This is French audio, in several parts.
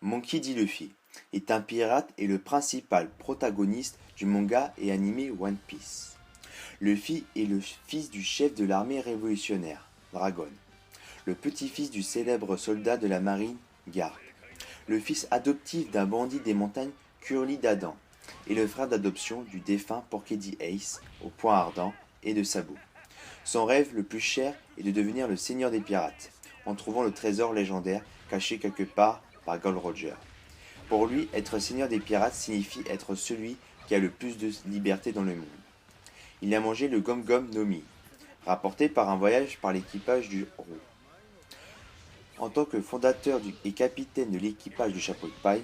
Monkey D. Luffy est un pirate et le principal protagoniste du manga et animé One Piece. Luffy est le fils du chef de l'armée révolutionnaire, Dragon, le petit-fils du célèbre soldat de la marine, Garp, le fils adoptif d'un bandit des montagnes, Curly d'Adam, et le frère d'adoption du défunt Porky D. Ace, au poing ardent, et de Sabo. Son rêve le plus cher est de devenir le seigneur des pirates, en trouvant le trésor légendaire caché quelque part par Gold Roger. Pour lui, être seigneur des pirates signifie être celui qui a le plus de liberté dans le monde. Il a mangé le Gom Gom no Mi, rapporté par un voyage par l'équipage du Roux. En tant que fondateur et capitaine de l'équipage du Chapeau de Paille,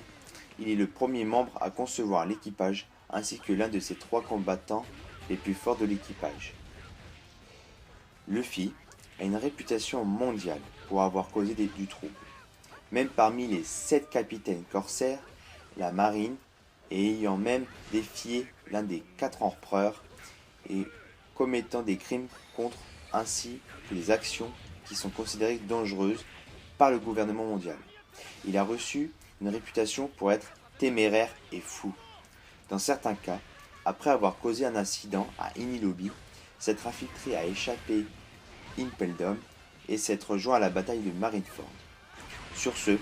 il est le premier membre à concevoir l'équipage ainsi que l'un de ses 3 combattants les plus forts de l'équipage. Luffy a une réputation mondiale pour avoir causé du trouble. Même parmi les 7 capitaines corsaires, la marine, et ayant même défié l'un des 4 empereurs et commettant des crimes contre ainsi que des actions qui sont considérées dangereuses par le gouvernement mondial. Il a reçu une réputation pour être téméraire et fou. Dans certains cas, après avoir causé un incident à Enilobi, s'être infiltré à échapper Impel Down et s'être rejoint à la bataille de Marineford. Sur ce,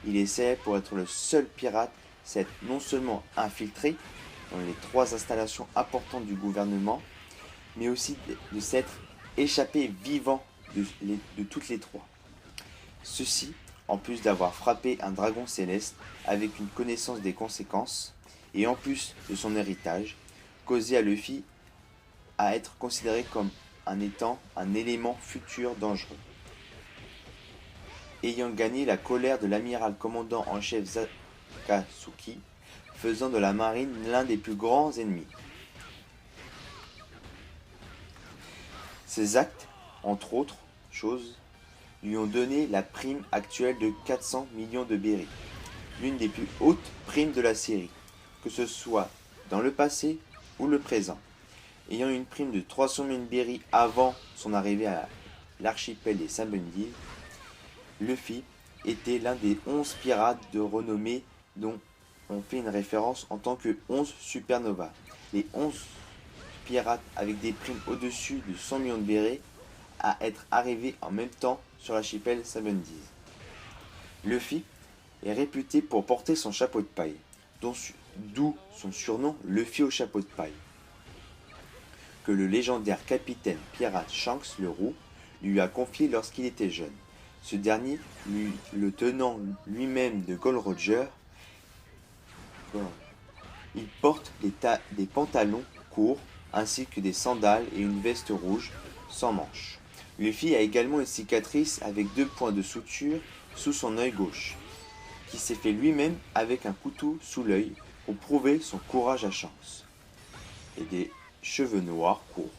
il est célèbre pour être le seul pirate s'être non seulement infiltré dans les 3 installations importantes du gouvernement, mais aussi de s'être échappé vivant de toutes les 3. Ceci, en plus d'avoir frappé un dragon céleste avec une connaissance des conséquences, et en plus de son héritage, causé à Luffy à être considéré comme étant un élément futur dangereux. Ayant gagné la colère de l'amiral commandant en chef Zakatsuki, faisant de la marine l'un des plus grands ennemis. Ces actes, entre autres choses, lui ont donné la prime actuelle de 400 millions de berries, l'une des plus hautes primes de la série, que ce soit dans le passé ou le présent. Ayant une prime de 300 000 berries avant son arrivée à l'archipel des Sabandies, Luffy était l'un des 11 pirates de renommée dont on fait une référence en tant que 11 Supernova. Les 11 pirates avec des primes au-dessus de 100 millions de bérets à être arrivés en même temps sur l'archipel Sabandies. Luffy est réputé pour porter son chapeau de paille, d'où son surnom Luffy au chapeau de paille, que le légendaire capitaine pirate Shanks le Roux lui a confié lorsqu'il était jeune. Ce dernier, le tenant lui-même de Gold Roger, il porte des pantalons courts ainsi que des sandales et une veste rouge sans manches. Luffy a également une cicatrice avec 2 points de suture sous son œil gauche, qui s'est fait lui-même avec un couteau sous l'œil pour prouver son courage à Shanks, et des cheveux noirs courts.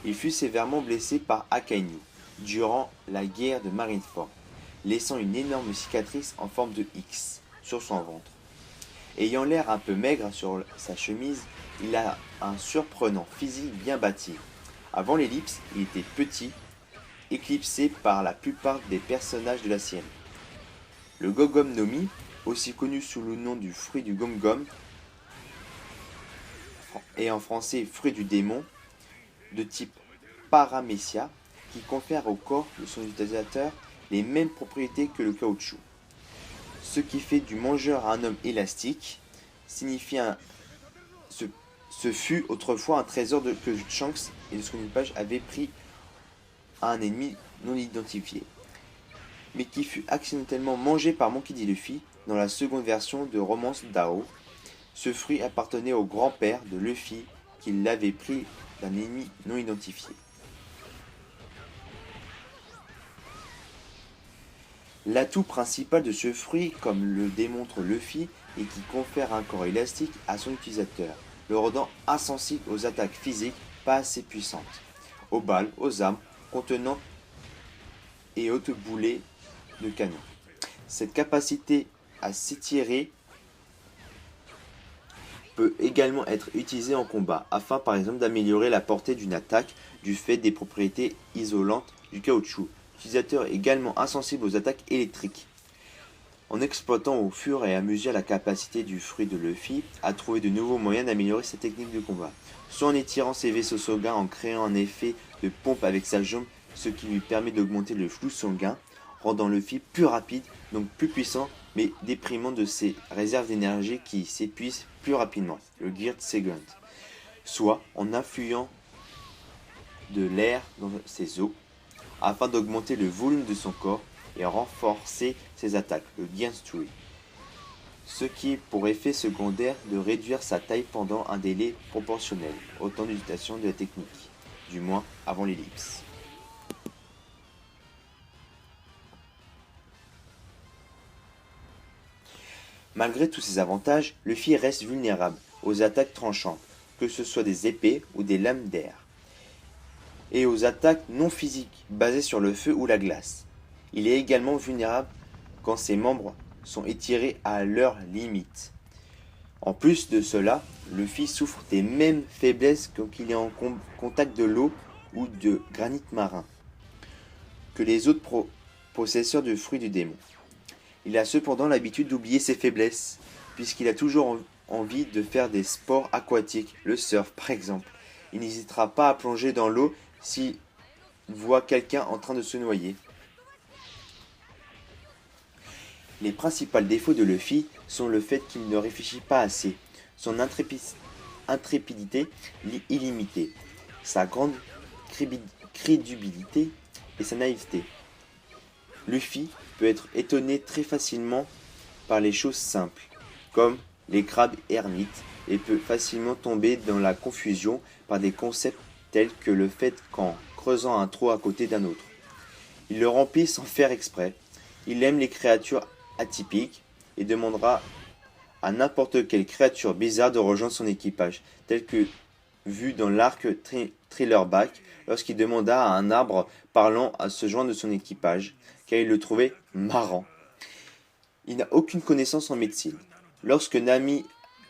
Il fut sévèrement blessé par Akainu durant la guerre de Marineford, laissant une énorme cicatrice en forme de X sur son ventre. Ayant l'air un peu maigre sur sa chemise, il a un surprenant physique bien bâti. Avant l'ellipse, il était petit, éclipsé par la plupart des personnages de la série. Le Gogom no Mi, aussi connu sous le nom du fruit du Gom Gom, et en français fruit du démon, de type paramecia, qui confère au corps de son utilisateur les mêmes propriétés que le caoutchouc. Ce qui fait du mangeur un homme élastique, signifie ce fut autrefois un trésor que Shanks et son équipage avaient pris à un ennemi non identifié, mais qui fut accidentellement mangé par Monkey D. Luffy dans la seconde version de Romance Dao. Ce fruit appartenait au grand-père de Luffy qui l'avait pris d'un ennemi non identifié. L'atout principal de ce fruit, comme le démontre Luffy, est qu'il confère un corps élastique à son utilisateur, le rendant insensible aux attaques physiques pas assez puissantes, aux balles, aux armes contenant et hautes boulets de canon. Cette capacité à s'étirer peut également être utilisée en combat, afin par exemple d'améliorer la portée d'une attaque du fait des propriétés isolantes du caoutchouc. L'utilisateur est également insensible aux attaques électriques. En exploitant au fur et à mesure la capacité du fruit de Luffy à trouver de nouveaux moyens d'améliorer sa technique de combat, soit en étirant ses vaisseaux sanguins en créant un effet de pompe avec sa jambe, ce qui lui permet d'augmenter le flux sanguin, rendant Luffy plus rapide, donc plus puissant, mais déprimant de ses réserves d'énergie qui s'épuisent plus rapidement, le Geared Second, soit en influant de l'air dans ses os, afin d'augmenter le volume de son corps et renforcer ses attaques, le Geared, ce qui est pour effet secondaire de réduire sa taille pendant un délai proportionnel au temps d'utilisation de la technique, du moins avant l'ellipse. Malgré tous ces avantages, Luffy reste vulnérable aux attaques tranchantes, que ce soit des épées ou des lames d'air, et aux attaques non physiques basées sur le feu ou la glace. Il est également vulnérable quand ses membres sont étirés à leur limite. En plus de cela, Luffy souffre des mêmes faiblesses quand il est en contact de l'eau ou de granit marin que les autres possesseurs de fruits du démon. Il a cependant l'habitude d'oublier ses faiblesses, puisqu'il a toujours envie de faire des sports aquatiques, le surf par exemple. Il n'hésitera pas à plonger dans l'eau s'il voit quelqu'un en train de se noyer. Les principaux défauts de Luffy sont le fait qu'il ne réfléchit pas assez, son intrépidité illimitée, sa grande crédulité et sa naïveté. Luffy peut être étonné très facilement par les choses simples, comme les crabes ermites, et peut facilement tomber dans la confusion par des concepts tels que le fait qu'en creusant un trou à côté d'un autre, il le remplit sans faire exprès. Il aime les créatures atypiques et demandera à n'importe quelle créature bizarre de rejoindre son équipage, tel que vu dans l'arc Thriller-Back lorsqu'il demanda à un arbre parlant à se joindre de son équipage, car il le trouvait marrant. Il n'a aucune connaissance en médecine. Lorsque Nami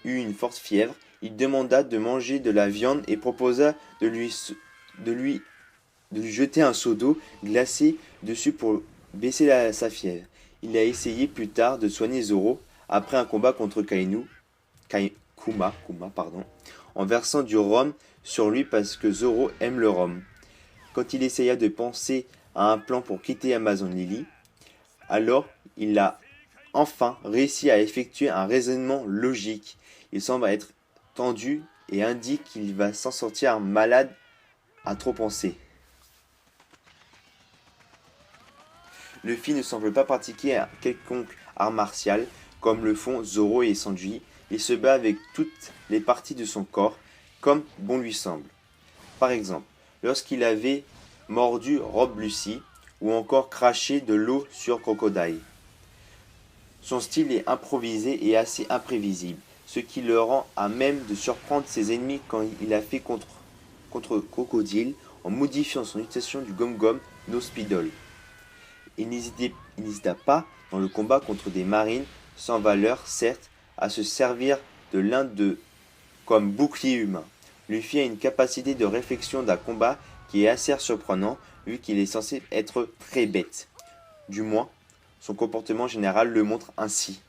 eut une forte fièvre, il demanda de manger de la viande et proposa de lui jeter un seau d'eau glacée dessus pour baisser sa fièvre. Il a essayé plus tard de soigner Zoro après un combat contre Kuma, en versant du rhum sur lui parce que Zoro aime le rhum. Quand il essaya de penser à un plan pour quitter Amazon Lily, alors il a enfin réussi à effectuer un raisonnement logique. Il semble être tendu et indique qu'il va s'en sortir malade à trop penser. Luffy ne semble pas pratiquer un quelconque art martial comme le font Zoro et Sanji. Il se bat avec toutes les parties de son corps comme bon lui semble. Par exemple, lorsqu'il avait mordu Rob Lucy ou encore craché de l'eau sur Crocodile. Son style est improvisé et assez imprévisible, ce qui le rend à même de surprendre ses ennemis quand il a fait contre Crocodile en modifiant son utilisation du Gum No Speedle. Il n'hésita pas, dans le combat contre des marines, sans valeur certes, à se servir de l'un d'eux comme bouclier humain. Luffy a une capacité de réflexion d'un combat qui est assez surprenant, vu qu'il est censé être très bête. Du moins, son comportement général le montre ainsi.